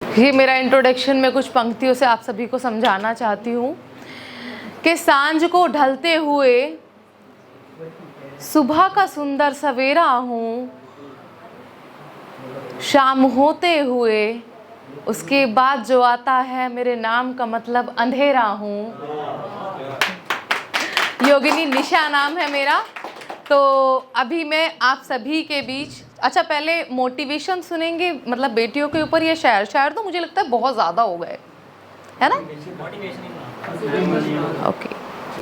ये मेरा इंट्रोडक्शन में कुछ पंक्तियों से आप सभी को समझाना चाहती हूँ कि सांझ को ढलते हुए सुबह का सुंदर सवेरा हूँ, शाम होते हुए उसके बाद जो आता है मेरे नाम का मतलब अंधेरा हूँ। योगिनी निशा नाम है मेरा। तो अभी मैं आप सभी के बीच, अच्छा पहले मोटिवेशन सुनेंगे, मतलब बेटियों के ऊपर ये शायर तो मुझे लगता है बहुत ज़्यादा हो गए, है ना? ओके,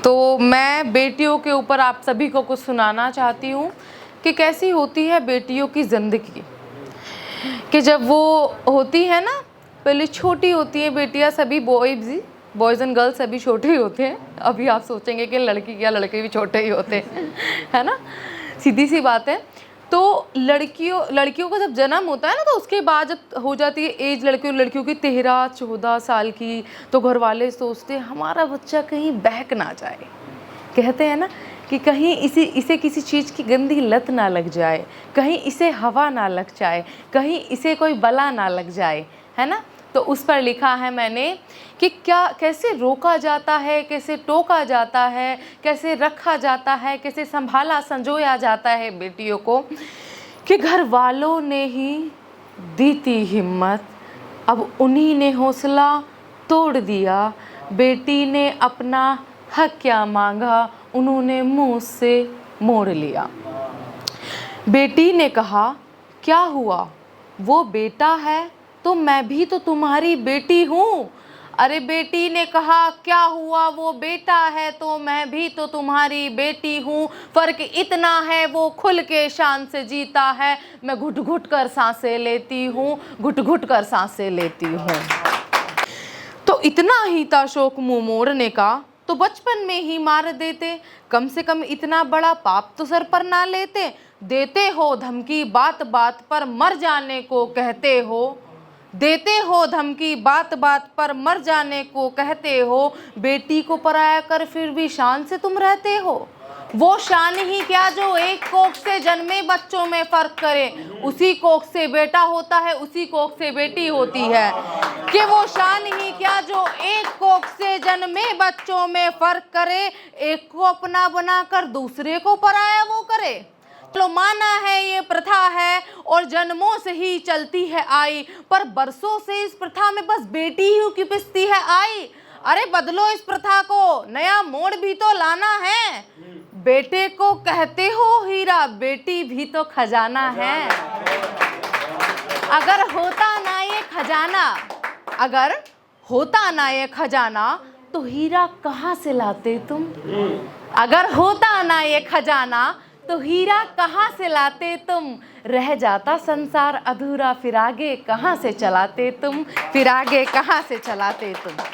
तो मैं बेटियों के ऊपर आप सभी को कुछ सुनाना चाहती हूँ कि कैसी होती है बेटियों की ज़िंदगी। कि जब वो होती है ना, पहले छोटी होती है बेटियाँ, सभी बॉयज़ एंड गर्ल्स सभी छोटे ही होते हैं। अभी आप सोचेंगे कि लड़की क्या, लड़के भी छोटे ही होते हैं, है ना? सीधी सी बात है। तो लड़कियों का जब जन्म होता है ना, तो उसके बाद जब हो जाती है एज लड़कियों की 13-14 साल की, तो घर वाले सोचते हैं हमारा बच्चा कहीं बहक ना जाए। कहते हैं ना कि कहीं इसे किसी चीज़ की गंदी लत ना लग जाए, कहीं इसे हवा ना लग जाए, कहीं इसे कोई बला ना लग जाए, है ना? तो उस पर लिखा है मैंने कि कैसे रोका जाता है, कैसे टोका जाता है, कैसे रखा जाता है, कैसे संभाला संजोया जाता है बेटियों को, कि घर वालों ने ही दी थी हिम्मत, अब उन्हीं ने हौसला तोड़ दिया। बेटी ने अपना हक क्या मांगा, उन्होंने मुँह से मोड़ लिया। बेटी ने कहा क्या हुआ, वो बेटा है तो मैं भी तो तुम्हारी बेटी हूँ। अरे बेटी ने कहा क्या हुआ, वो बेटा है तो मैं भी तो तुम्हारी बेटी हूँ। फ़र्क इतना है वो खुल के शान से जीता है, मैं घुट घुट कर सांसें लेती हूँ, घुट घुट कर सांसें लेती हूँ। तो इतना ही था शौक मुँह मोड़ने का, तो बचपन में ही मार देते, कम से कम इतना बड़ा पाप तो सर पर ना लेते। देते हो धमकी बात बात पर मर जाने को कहते हो, देते हो धमकी बात बात पर मर जाने को कहते हो। बेटी को पराया कर फिर भी शान से तुम रहते हो। वो शान ही क्या जो एक कोख से जन्मे बच्चों में फर्क करे, उसी कोख से बेटा होता है, उसी कोख से बेटी होती है। कि वो शान ही क्या जो एक कोख से जन्मे बच्चों में फर्क करे, एक को अपना बनाकर दूसरे को पराया वो करे। चलो माना है ये प्रथा है और जन्मों से ही चलती है आई, पर बरसों से इस प्रथा में बस बेटी ही की पिसती है आई। अरे बदलो इस प्रथा को, नया मोड़ भी तो लाना है। बेटे को कहते हो हीरा, बेटी भी तो खजाना है। अगर होता ना ये खजाना, अगर होता ना ये खजाना, तो हीरा कहाँ से लाते तुम? अगर होता ना ये खजाना, तो हीरा कहाँ से लाते तुम? रह जाता संसार अधूरा, फिर आगे कहाँ से चलाते तुम? फिर आगे कहाँ से चलाते तुम?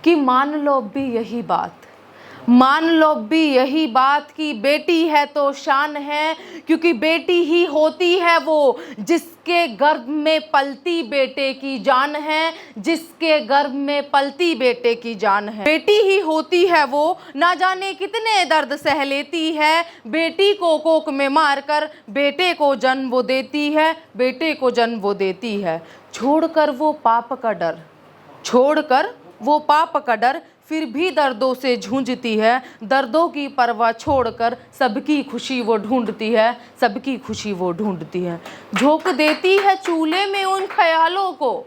कि मान लो भी यही बात, मान लो भी यही बात कि बेटी है तो शान है, क्योंकि बेटी ही होती है वो जिसके गर्भ में पलती बेटे की जान है, जिसके गर्भ में पलती बेटे की जान है। बेटी ही होती है वो ना जाने कितने दर्द सह लेती है, बेटी को कोख में मारकर बेटे को जन्म वो देती है, बेटे को जन्म वो देती है। छोड़कर वो पाप का डर, छोड़कर वो पाप का डर, फिर भी दर्दों से झूंझती है। दर्दों की परवाह छोड़कर सबकी खुशी वो ढूंढती है, सबकी खुशी वो ढूंढती है। झोंक देती है चूल्हे में उन ख्यालों को,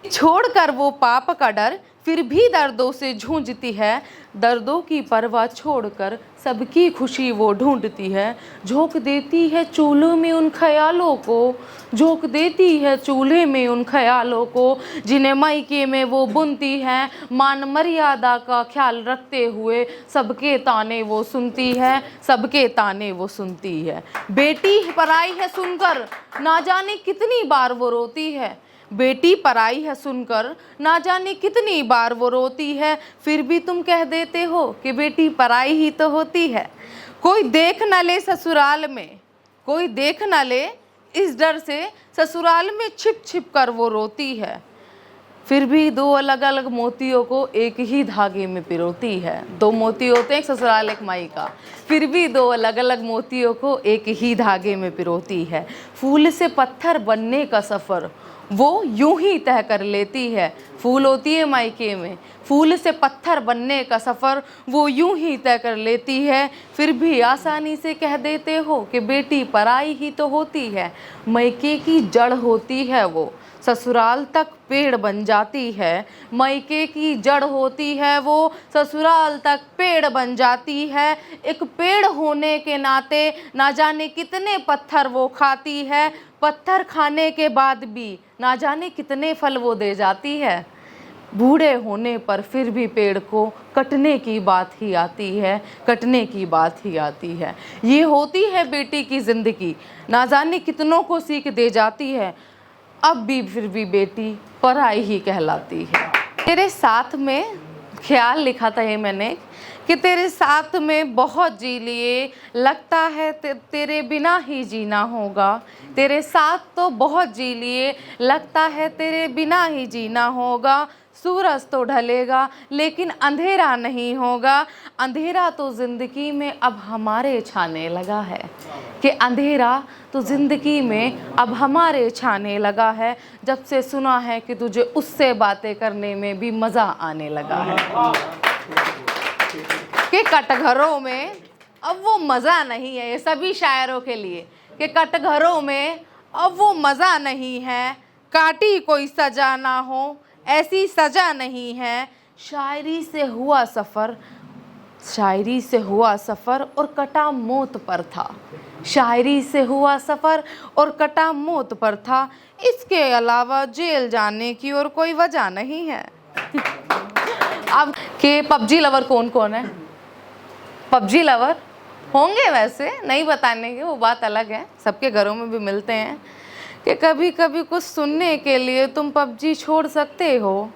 छोड़कर वो पाप का डर, फिर भी दर्दों से झूंझती है। दर्दों की परवाह छोड़कर सबकी खुशी वो ढूंढती है। झोंक देती है चूल्हे में उन ख्यालों को, झोंक देती है चूल्हे में उन ख्यालों को, जिन्हें मायके में वो बुनती है। मान मर्यादा का ख्याल रखते हुए सबके ताने वो सुनती है, सबके ताने वो सुनती है। बेटी पराई है सुनकर ना जाने कितनी बार वो रोती है, बेटी पराई है सुनकर ना जाने कितनी बार वो रोती है। फिर भी तुम कह देते हो कि बेटी पराई ही तो होती है। कोई देख न ले ससुराल में, कोई देख न ले, इस डर से ससुराल में छिप छिप कर वो रोती है। फिर भी दो अलग अलग मोतियों को एक ही धागे में पिरोती है। दो मोती होते हैं, एक ससुराल एक माई का, फिर भी दो अलग अलग मोतियों को एक ही धागे में पिरोती है। फूल से पत्थर बनने का सफ़र वो यूं ही तय कर लेती है। फूल होती है मायके में, फूल से पत्थर बनने का सफ़र वो यूं ही तय कर लेती है। फिर भी आसानी से कह देते हो कि बेटी पराई ही तो होती है। मायके की जड़ होती है वो, ससुराल तक पेड़ बन जाती है। मायके की जड़ होती है वो, ससुराल तक पेड़ बन जाती है। एक पेड़ होने के नाते ना जाने कितने पत्थर वो खाती है। पत्थर खाने के बाद भी ना जाने कितने फल वो दे जाती है। बूढ़े होने पर फिर भी पेड़ को कटने की बात ही आती है, कटने की बात ही आती है। ये होती है बेटी की ज़िंदगी, ना जाने कितनों को सीख दे जाती है। अब भी फिर भी बेटी पराई ही कहलाती है। तेरे साथ में ख्याल लिखा था ये मैंने कि तेरे साथ में बहुत जी लिए, लगता है तेरे बिना ही जीना होगा। तेरे साथ तो बहुत जी लिए, लगता है तेरे बिना ही जीना होगा। सूरज तो ढलेगा लेकिन अंधेरा नहीं होगा। अंधेरा तो ज़िंदगी में अब हमारे छाने लगा है, कि अंधेरा तो ज़िंदगी में अब हमारे छाने लगा है। जब से सुना है कि तुझे उससे बातें करने में भी मज़ा आने लगा है। कि कटघरों में अब वो मज़ा नहीं है, ये सभी शायरों के लिए, कि कटघरों में अब वो मज़ा नहीं है। काटी कोई सजा ना हो, ऐसी सजा नहीं है। शायरी से हुआ सफ़र, शायरी से हुआ सफ़र और कटा मौत पर था। शायरी से हुआ सफ़र और कटा मौत पर था। इसके अलावा जेल जाने की और कोई वजह नहीं है। अब के पबजी लवर कौन कौन है? पबजी लवर होंगे वैसे, नहीं बताने के, वो बात अलग है, सबके घरों में भी मिलते हैं। कि कभी कभी कुछ सुनने के लिए तुम पबजी छोड़ सकते हो,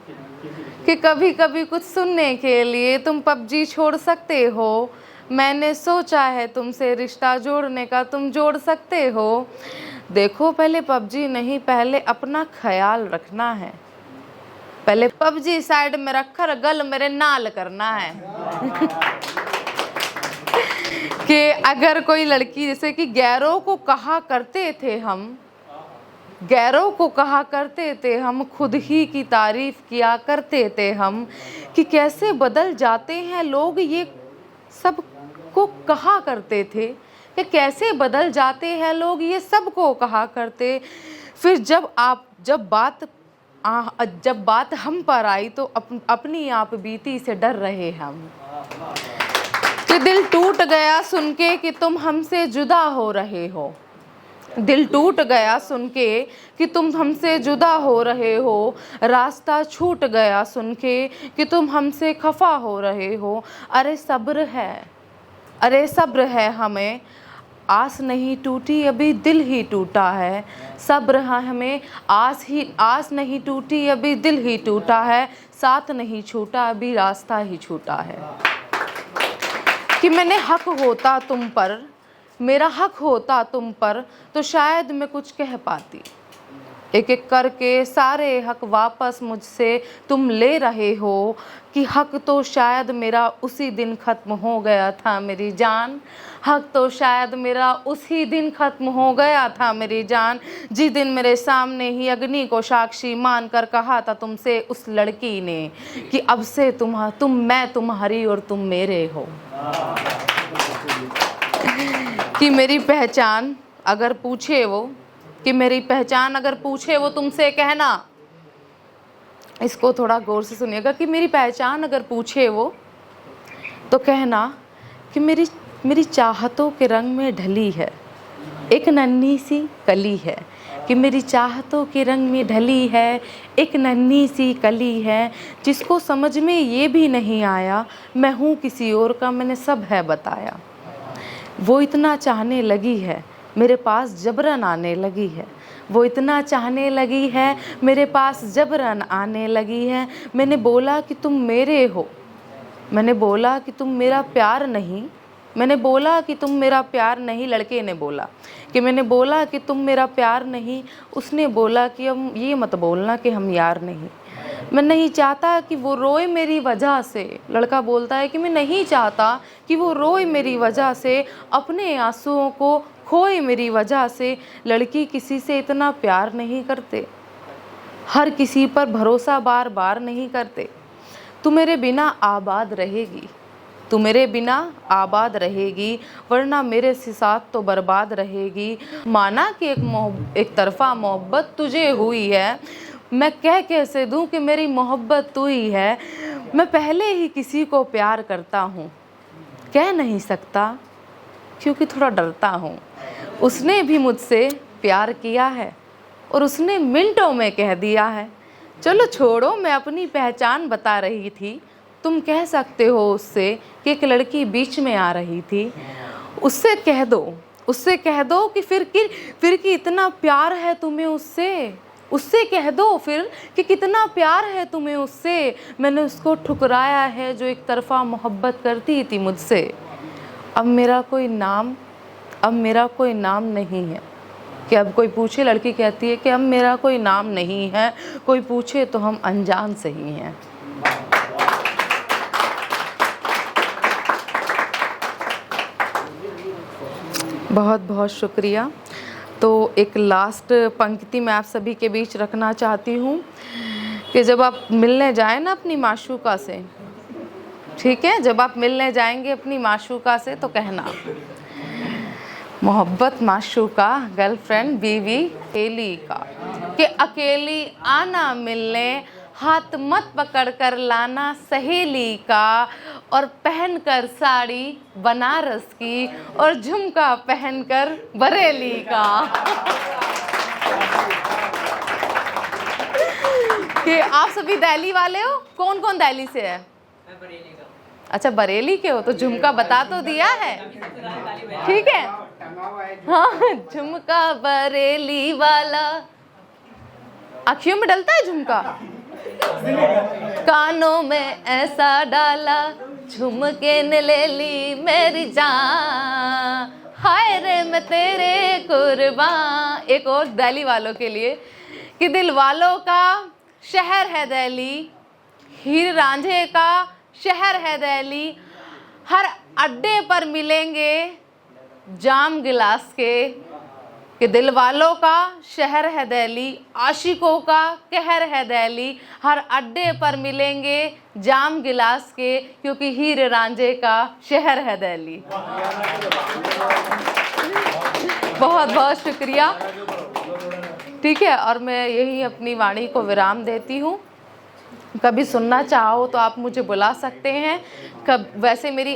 कि कभी कभी कुछ सुनने के लिए तुम पबजी छोड़ सकते हो। मैंने सोचा है तुमसे रिश्ता जोड़ने का, तुम जोड़ सकते हो। देखो पहले पबजी नहीं, पहले अपना ख्याल रखना है। पहले पबजी साइड में रखकर गल मेरे नाल करना है। कि अगर कोई लड़की, जैसे कि गैरों को कहा करते थे हम, गैरों को कहा करते थे हम, खुद ही की तारीफ़ किया करते थे हम, कि कैसे बदल जाते हैं लोग, ये सब को कहा करते थे। कि कैसे बदल जाते हैं लोग, ये सब को कहा करते। फिर जब बात हम पर आई तो अपनी आप बीती से डर रहे हम। कि दिल टूट गया सुन के कि तुम हमसे जुदा हो रहे हो। दिल टूट गया सुन के कि तुम हमसे जुदा हो रहे हो। रास्ता छूट गया सुन के कि तुम हमसे खफा हो रहे हो। अरे सब्र है, अरे सब्र है हमें, आस नहीं टूटी अभी दिल ही टूटा है। सब्र है हमें, आस नहीं टूटी अभी दिल ही टूटा है। साथ नहीं छूटा अभी रास्ता ही छूटा है। कि मैंने हक होता तुम पर, मेरा हक होता तुम पर, तो शायद मैं कुछ कह पाती। एक एक करके सारे हक वापस मुझसे तुम ले रहे हो। कि हक तो शायद मेरा उसी दिन ख़त्म हो गया था मेरी जान। हक तो शायद मेरा उसी दिन ख़त्म हो गया था मेरी जान, जिस दिन मेरे सामने ही अग्नि को साक्षी मान कर कहा था तुमसे उस लड़की ने कि अब से मैं तुम्हारी और तुम मेरे हो। कि मेरी पहचान अगर पूछे वो, कि मेरी पहचान अगर पूछे वो तुमसे कहना, इसको थोड़ा गौर से सुनिएगा, कि मेरी पहचान अगर पूछे वो तो कहना कि मेरी चाहतों के रंग में ढली है एक नन्ही सी कली है। कि मेरी चाहतों के रंग में ढली है एक नन्ही सी कली है, जिसको समझ में ये भी नहीं आया मैं हूँ किसी और का, मैंने सब है बताया। वो इतना चाहने लगी है मेरे पास जबरन आने लगी है। वो इतना चाहने लगी है मेरे पास जबरन आने लगी है। मैंने बोला कि तुम मेरे हो, मैंने बोला कि तुम मेरा प्यार नहीं, मैंने बोला कि तुम मेरा प्यार नहीं। लड़के ने बोला कि मैंने बोला कि तुम मेरा प्यार नहीं। उसने बोला कि हम ये मत बोलना कि हम यार नहीं। मैं नहीं चाहता कि वो रोए मेरी वजह से। लड़का बोलता है कि मैं नहीं चाहता कि वो रोए मेरी वजह से, अपने आंसुओं को खोए मेरी वजह से। लड़की किसी से इतना प्यार नहीं करते, हर किसी पर भरोसा बार बार नहीं करते। तू मेरे बिना आबाद रहेगी, तू मेरे बिना आबाद रहेगी, वरना मेरे साथ तो बर्बाद रहेगी। माना कि एक तरफ़ा मोहब्बत तुझे हुई है, मैं कह कैसे दूँ कि मेरी मोहब्बत तू ही है। मैं पहले ही किसी को प्यार करता हूँ, कह नहीं सकता क्योंकि थोड़ा डरता हूँ। उसने भी मुझसे प्यार किया है और उसने मिनटों में कह दिया है। चलो छोड़ो, मैं अपनी पहचान बता रही थी। तुम कह सकते हो उससे कि एक लड़की बीच में आ रही थी। उससे कह दो कि फिर कि इतना प्यार है तुम्हें उससे। उससे कह दो फिर कि कितना प्यार है तुम्हें उससे। मैंने उसको ठुकराया है जो एक तरफ़ा मोहब्बत करती थी मुझसे। अब मेरा कोई नाम नहीं है। कि अब कोई पूछे, लड़की कहती है कि अब मेरा कोई नाम नहीं है, कोई पूछे तो हम अनजान से ही हैं। बहुत बहुत शुक्रिया। तो एक लास्ट पंक्ति मैं आप सभी के बीच रखना चाहती हूँ कि जब आप मिलने जाएं ना अपनी माशूका से, ठीक है, जब आप मिलने जाएंगे अपनी माशूका से तो कहना, मोहब्बत माशूका, गर्लफ्रेंड, बीवी, अकेली का, कि अकेली आना मिलने, हाथ मत पकड़ कर लाना सहेली का, और पहनकर साड़ी बनारस की और झुमका पहनकर बरेली का। कि आप सभी दिल्ली वाले हो? कौन कौन दिल्ली से है? अच्छा, बरेली के हो तो झुमका बता तो दिया है, ठीक है। हाँ, झुमका बरेली वाला, आँखियों में डलता है झुमका, कानों में ऐसा डाला, झुमके ने ले ली मेरी जान, हाय रे मैं तेरे कुर्बान। एक और दिल्ली वालों के लिए कि दिल वालों का शहर है दिल्ली, हीर रांझे का शहर है दिल्ली, हर अड्डे पर मिलेंगे जाम गिलास के, कि दिल वालों का शहर है दिल्ली, आशिकों का कहर है दिल्ली, हर अड्डे पर मिलेंगे जाम गिलास के, क्योंकि हीर रांझे का शहर है दिल्ली। बहुत बहुत शुक्रिया, ठीक है। और मैं यही अपनी वाणी को विराम देती हूँ। कभी सुनना चाहो तो आप मुझे बुला सकते हैं। वैसे मेरी